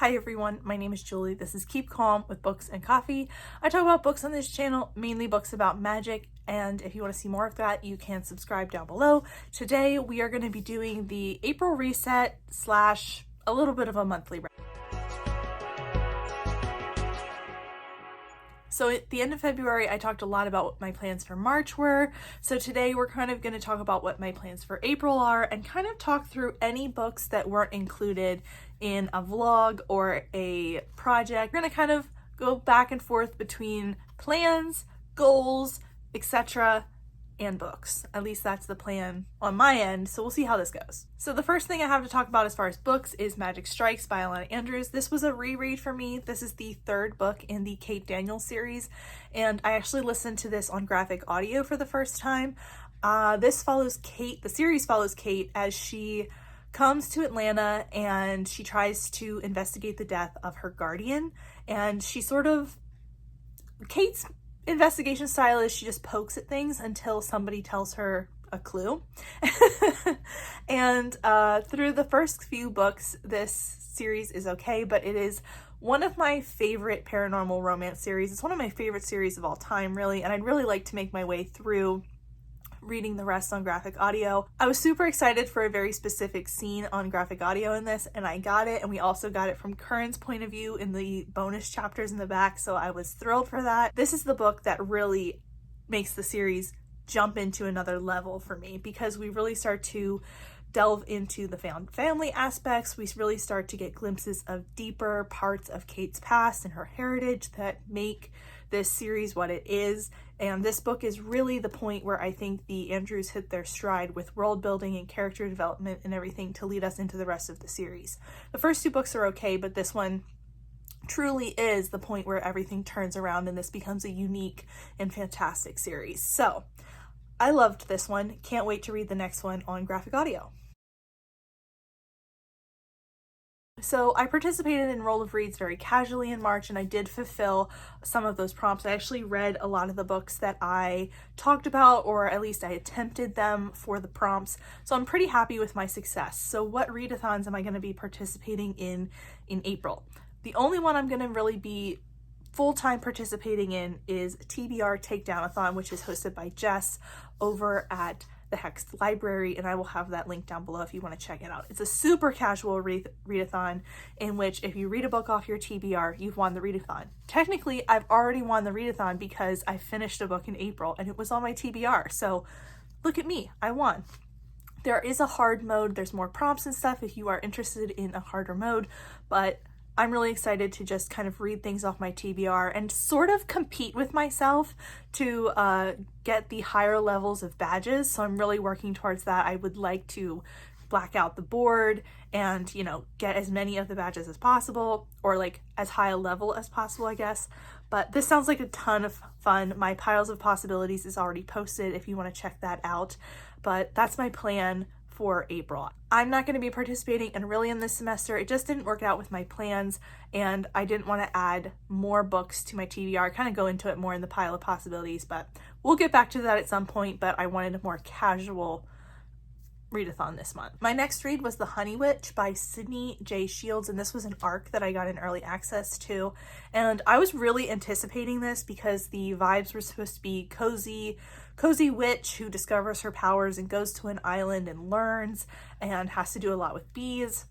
Hi everyone, my name is Julie. This is Keep Calm with Books and Coffee. I talk about books on this channel, mainly books about magic, and if you want to see more of that, you can subscribe down below. Today we are going to be doing the April reset / a little bit of a monthly wrap. So at the end of February, I talked a lot about what my plans for March were. So today we're kind of going to talk about what my plans for April are and kind of talk through any books that weren't included in a vlog or a project. We're going to kind of go back and forth between plans, goals, etc. and books. At least that's the plan on my end, so we'll see how this goes. So the first thing I have to talk about as far as books is Magic Strikes by Alana Andrews. This was a reread for me. This is the third book in the Kate Daniels series, and I actually listened to this on graphic audio for the first time. This follows Kate, the series follows Kate as she comes to Atlanta and she tries to investigate the death of her guardian, and she Kate's investigation style is she just pokes at things until somebody tells her a clue. And through the first few books, this series is okay, but it is one of my favorite paranormal romance series. It's one of my favorite series of all time, really, and I'd really like to make my way through reading the rest on graphic audio. I was super excited for a very specific scene on graphic audio in this, and I got it, and we also got it from Curran's point of view in the bonus chapters in the back, so I was thrilled for that. This is the book that really makes the series jump into another level for me, because we really start to delve into the found family aspects. We really start to get glimpses of deeper parts of Kate's past and her heritage that make this series what it is. And this book is really the point where I think the Andrews hit their stride with world building and character development and everything to lead us into the rest of the series. The first two books are okay, but this one truly is the point where everything turns around and this becomes a unique and fantastic series. So I loved this one. Can't wait to read the next one on graphic audio. So I participated in Roll of Reads very casually in March, and I did fulfill some of those prompts. I actually read a lot of the books that I talked about, or at least I attempted them for the prompts. So I'm pretty happy with my success. So what readathons am I going to be participating in April? The only one I'm going to really be full-time participating in is TBR Takedownathon, which is hosted by Jess over at the Hex Library, and I will have that link down below if you want to check it out. It's a super casual readathon in which if you read a book off your TBR, you've won the readathon. Technically, I've already won the readathon because I finished a book in April and it was on my TBR, so look at me, I won. There is a hard mode, there's more prompts and stuff if you are interested in a harder mode, but I'm really excited to just kind of read things off my TBR and sort of compete with myself to get the higher levels of badges. So I'm really working towards that. I would like to black out the board and, get as many of the badges as possible, or like as high a level as possible, I guess. But this sounds like a ton of fun. My Piles of Possibilities is already posted if you want to check that out. But that's my plan for April. I'm not going to be participating in this semester. It just didn't work out with my plans, and I didn't want to add more books to my TBR. Kind of go into it more in the Pile of Possibilities, but we'll get back to that at some point. But I wanted a more casual readathon this month. My next read was The Honey Witch by Sydney J. Shields, and this was an arc that I got in early access to, and I was really anticipating this because the vibes were supposed to be cozy witch who discovers her powers and goes to an island and learns and has to do a lot with bees.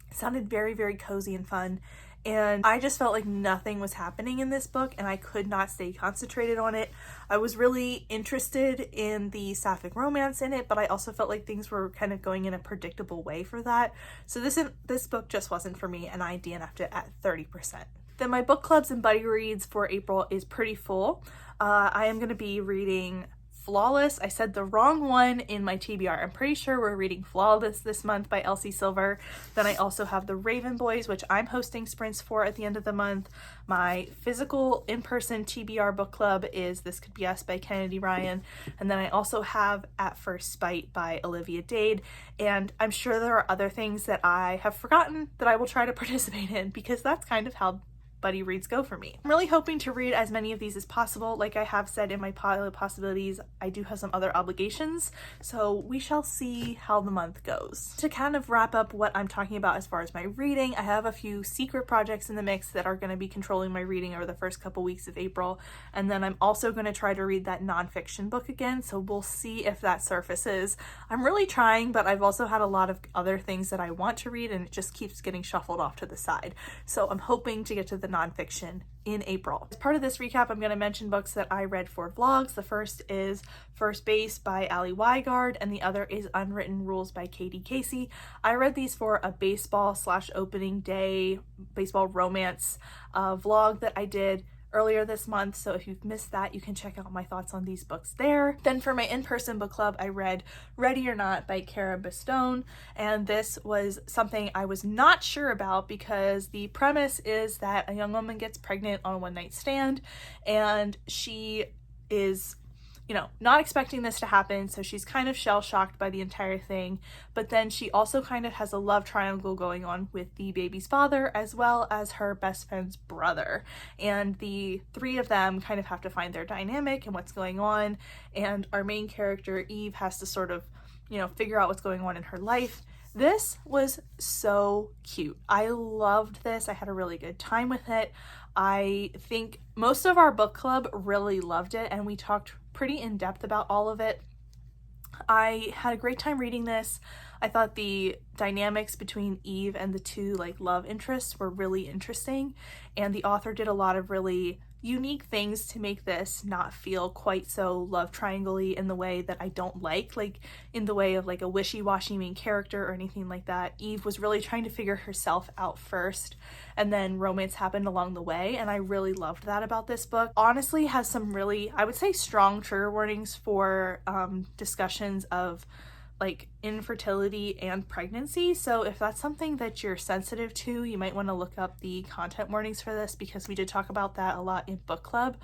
It sounded very, very cozy and fun, and I just felt like nothing was happening in this book and I could not stay concentrated on it. I was really interested in the sapphic romance in it, but I also felt like things were kind of going in a predictable way for that. So this book just wasn't for me, and I DNF'd it at 30%. Then my book clubs and buddy reads for April is pretty full. I am going to be reading Flawless. I said the wrong one in my TBR. I'm pretty sure we're reading Flawless this month by Elsie Silver. Then I also have The Raven Boys, which I'm hosting sprints for at the end of the month. My physical in-person TBR book club is This Could Be Us by Kennedy Ryan. And then I also have At First Spite by Olivia Dade. And I'm sure there are other things that I have forgotten that I will try to participate in, because that's kind of how Buddy Reads go for me. I'm really hoping to read as many of these as possible. Like I have said in my pile of possibilities, I do have some other obligations, so we shall see how the month goes. To kind of wrap up what I'm talking about as far as my reading, I have a few secret projects in the mix that are going to be controlling my reading over the first couple weeks of April, and then I'm also going to try to read that nonfiction book again, so we'll see if that surfaces. I'm really trying, but I've also had a lot of other things that I want to read and it just keeps getting shuffled off to the side. So I'm hoping to get to the nonfiction in April. As part of this recap, I'm going to mention books that I read for vlogs. The first is First Base by Ali Weigard, and the other is Unwritten Rules by Katie Casey. I read these for a baseball/opening day baseball romance vlog that I did earlier this month, so if you've missed that, you can check out my thoughts on these books there. Then for my in-person book club, I read Ready or Not by Cara Bastone, and this was something I was not sure about because the premise is that a young woman gets pregnant on a one-night stand, and she is not expecting this to happen, so she's kind of shell-shocked by the entire thing, but then she also kind of has a love triangle going on with the baby's father as well as her best friend's brother, and the three of them kind of have to find their dynamic and what's going on, and our main character, Eve, has to sort of, figure out what's going on in her life. This was so cute. I loved this. I had a really good time with it. I think most of our book club really loved it, and we talked pretty in depth about all of it. I had a great time reading this. I thought the dynamics between Eve and the two love interests were really interesting, and the author did a lot of really unique things to make this not feel quite so love triangle-y in the way that I don't like in the way of a wishy-washy main character or anything like that. Eve was really trying to figure herself out first, and then romance happened along the way, and I really loved that about this book. Honestly, has some really, I would say, strong trigger warnings for discussions of infertility and pregnancy, so if that's something that you're sensitive to, you might want to look up the content warnings for this, because we did talk about that a lot in book club.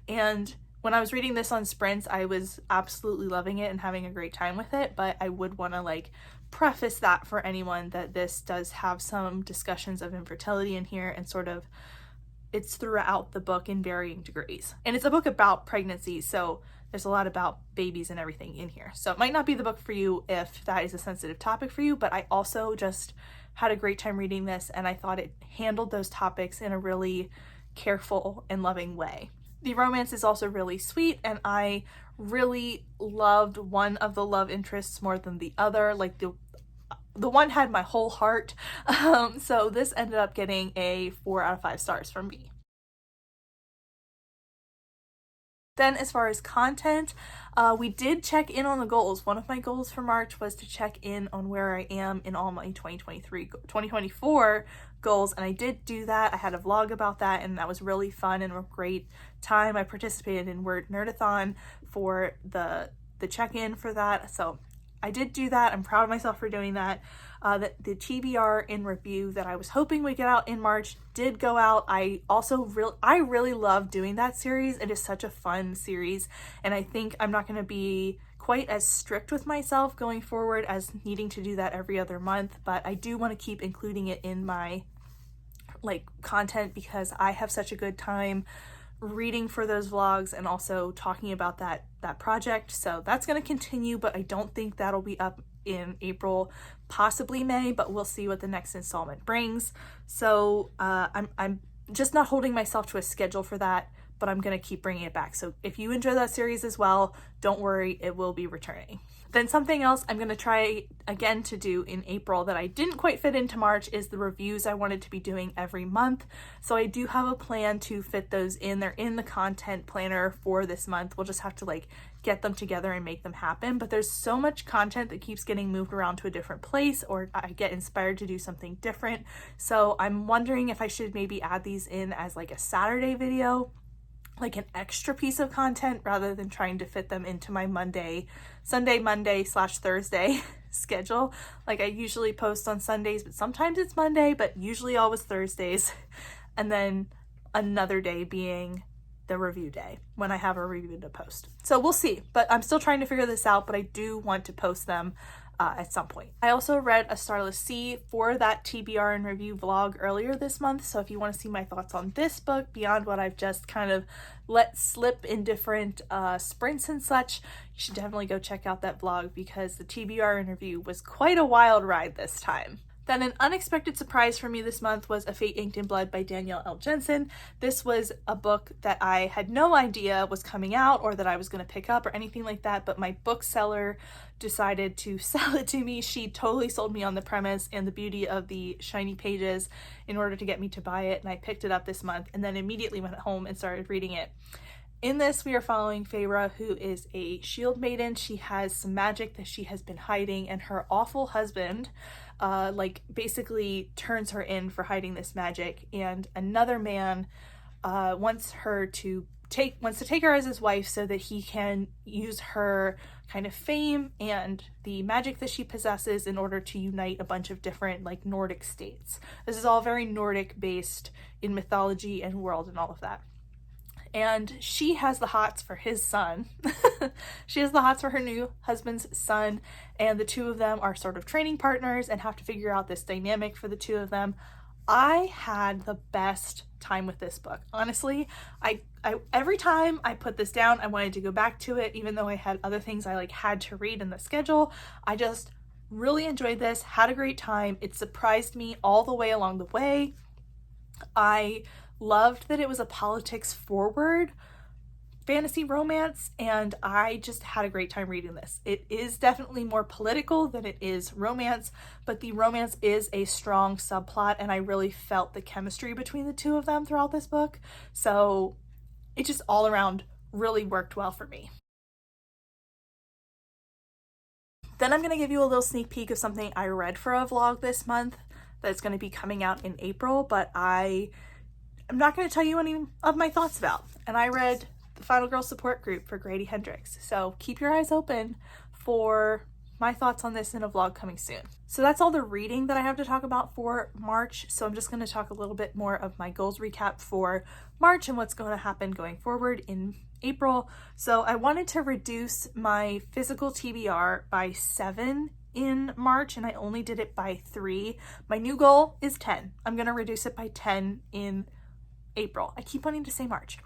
And when I was reading this on sprints, I was absolutely loving it and having a great time with it, but I would want to preface that for anyone that this does have some discussions of infertility in here, and sort of it's throughout the book in varying degrees, and it's a book about pregnancy, so there's a lot about babies and everything in here. So it might not be the book for you if that is a sensitive topic for you, but I also just had a great time reading this, and I thought it handled those topics in a really careful and loving way. The romance is also really sweet, and I really loved one of the love interests more than the other. The one had my whole heart. So this ended up getting a 4 out of 5 stars from me. Then as far as content, we did check in on the goals. One of my goals for March was to check in on where I am in all my 2024 goals, and I did do that. I had a vlog about that, and that was really fun and a great time. I participated in Readathon for the check-in for that, so I did do that. I'm proud of myself for doing that. The TBR in review that I was hoping would get out in March did go out. I really love doing that series. It is such a fun series, and I think I'm not going to be quite as strict with myself going forward as needing to do that every other month, but I do want to keep including it in my content, because I have such a good time reading for those vlogs and also talking about that project. So that's going to continue, but I don't think that'll be up in April, possibly May, but we'll see what the next installment brings. So I'm just not holding myself to a schedule for that, but I'm going to keep bringing it back. So if you enjoy that series as well, don't worry, it will be returning. Then something else I'm going to try again to do in April that I didn't quite fit into March is the reviews I wanted to be doing every month. So I do have a plan to fit those in. They're in the content planner for this month. We'll just have to get them together and make them happen. But there's so much content that keeps getting moved around to a different place, or I get inspired to do something different. So I'm wondering if I should maybe add these in as a Saturday video, an extra piece of content, rather than trying to fit them into my Sunday, Monday/Thursday schedule. I usually post on Sundays, but sometimes it's Monday, but usually always Thursdays. And then another day being the review day when I have a review to post. So we'll see, but I'm still trying to figure this out, but I do want to post them at some point. I also read A Starless Sea for that TBR and review vlog earlier this month, so if you want to see my thoughts on this book beyond what I've just kind of let slip in different sprints and such, you should definitely go check out that vlog because the TBR interview was quite a wild ride this time. Then an unexpected surprise for me this month was A Fate Inked in Blood by Danielle L. Jensen. This was a book that I had no idea was coming out or that I was going to pick up or anything like that, but my bookseller decided to sell it to me. She totally sold me on the premise and the beauty of the shiny pages in order to get me to buy it, and I picked it up this month and then immediately went home and started reading it. In this, we are following Feyre, who is a shield maiden. She has some magic that she has been hiding, and her awful husband basically turns her in for hiding this magic, and another man wants to take her as his wife so that he can use her kind of fame and the magic that she possesses in order to unite a bunch of different Nordic states. This is all very Nordic based in mythology and world and all of that. And she has the hots for his son. She has the hots for her new husband's son, and the two of them are sort of training partners and have to figure out this dynamic for the two of them. I had the best time with this book. Honestly, I every time I put this down, I wanted to go back to it, even though I had other things I had to read in the schedule. I just really enjoyed this, had a great time. It surprised me all the way along the way. I loved that it was a politics forward fantasy romance, and I just had a great time reading this. It is definitely more political than it is romance, but the romance is a strong subplot, and I really felt the chemistry between the two of them throughout this book. So it just all around really worked well for me. Then I'm going to give you a little sneak peek of something I read for a vlog this month that's going to be coming out in April, but I'm not going to tell you any of my thoughts about. And I read the Final Girl Support Group for Grady Hendrix. So keep your eyes open for my thoughts on this in a vlog coming soon. So that's all the reading that I have to talk about for March. So I'm just going to talk a little bit more of my goals recap for March and what's going to happen going forward in April. So I wanted to reduce my physical TBR by 7 in March, and I only did it by 3. My new goal is 10. I'm going to reduce it by 10 in April. I keep wanting to say March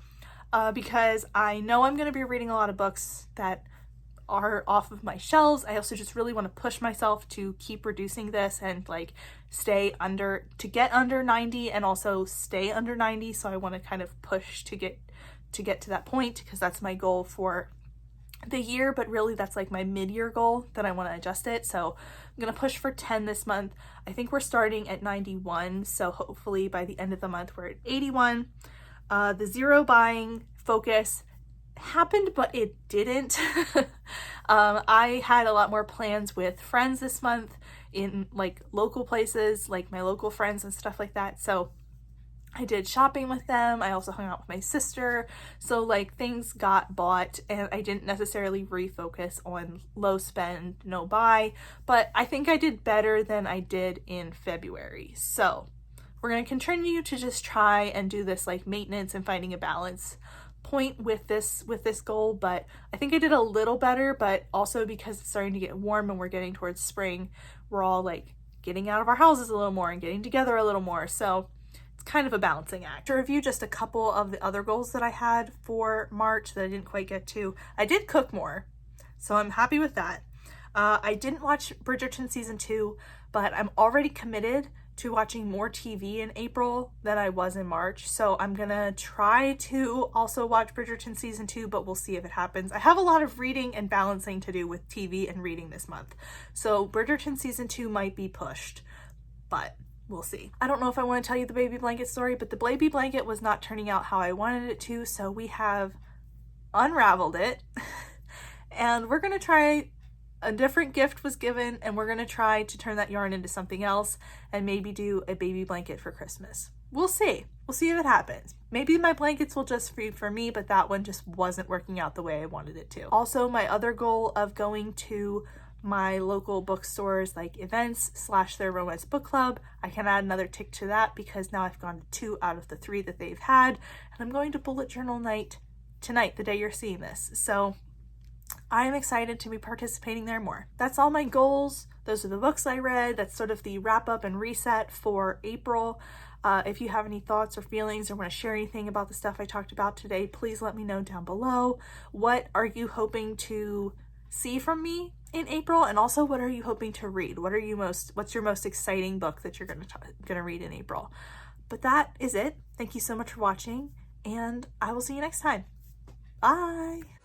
because I know I'm going to be reading a lot of books that are off of my shelves. I also just really want to push myself to keep reducing this and get under 90 and also stay under 90. So I want to kind of push to get to that point because that's my goal for the year, but really that's my mid-year goal that I want to adjust it. So I'm going to push for 10 this month. I think we're starting at 91, so hopefully by the end of the month we're at 81. The zero buying focus happened, but it didn't. I had a lot more plans with friends this month in local places, my local friends and stuff like that. So I did shopping with them. I also hung out with my sister. So things got bought and I didn't necessarily refocus on low spend, no buy, but I think I did better than I did in February. So we're going to continue to just try and do this maintenance and finding a balance point with this goal, but I think I did a little better, but also because it's starting to get warm and we're getting towards spring, we're all getting out of our houses a little more and getting together a little more. So it's kind of a balancing act. To review just a couple of the other goals that I had for March that I didn't quite get to, I did cook more, so I'm happy with that. I didn't watch Bridgerton season 2, but I'm already committed to watching more TV in April than I was in March. So I'm gonna try to also watch Bridgerton season 2, but we'll see if it happens. I have a lot of reading and balancing to do with TV and reading this month. So Bridgerton season 2 might be pushed, but we'll see. I don't know if I want to tell you the baby blanket story, but the baby blanket was not turning out how I wanted it to. So we have unraveled it and we're gonna try. A different gift was given and we're going to try to turn that yarn into something else and maybe do a baby blanket for Christmas. We'll see. We'll see if it happens. Maybe my blankets will just be for me, but that one just wasn't working out the way I wanted it to. Also, my other goal of going to my local bookstores events / their romance book club, I can add another tick to that because now I've gone to 2 out of the 3 that they've had, and I'm going to bullet journal night tonight, the day you're seeing this. So I am excited to be participating there more. That's all my goals. Those are the books I read. That's sort of the wrap up and reset for April. If you have any thoughts or feelings or want to share anything about the stuff I talked about today, please let me know down below. What are you hoping to see from me in April? And also, what are you hoping to read? What's your most exciting book that you're gonna read in April? But that is it. Thank you so much for watching, and I will see you next time. Bye!